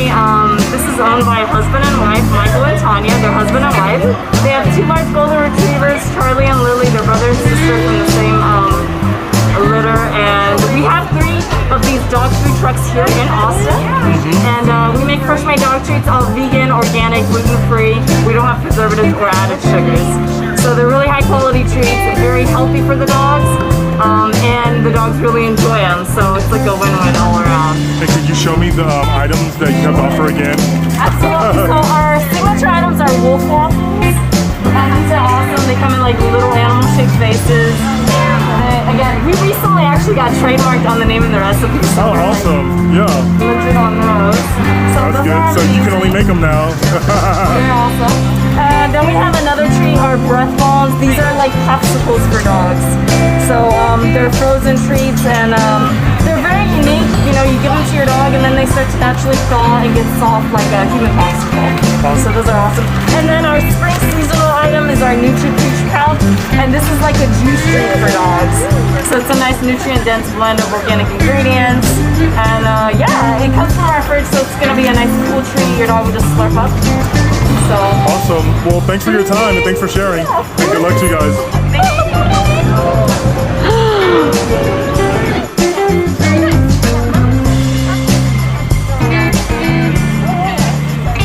family. This is owned by husband and wife, Michael and Tanya. They're husband and wife. They have 2 large golden retrievers, Charlie and Lily. They're brother and sister from the same litter. And we have 3 of these dog food trucks here in Austin. And we make fresh-made dog treats, all vegan, organic, gluten-free. We don't have preservatives or added sugars. So they're really high-quality treats, very healthy for the dogs. And the dogs really enjoy them, so it's like a win-win all around. Hey, could you show me the items that you have to offer again? Absolutely. So our signature items are wolf waffles. These are awesome. They come in like little animal-shaped faces. Again, we recently actually got trademarked on the name of the recipe. So oh, awesome. Yeah. Legit on those. So that's good. So you can only make them now. They're awesome. Then we have another treat, our breath balls. These are like popsicles for dogs. So they're frozen treats and they're very unique. You know, you give them to your dog and then they start to naturally thaw and get soft like a human popsicle. So those are awesome. And then our spring seasonal item is our Nutri-Peach pouch. And this is like a juice drink for dogs. So it's a nice nutrient-dense blend of organic ingredients. And yeah, it comes from our fridge, so it's going to be a nice cool treat your dog will just slurp up. So awesome. Well, thanks for your time and thanks for sharing. And good luck to you guys. Thank you.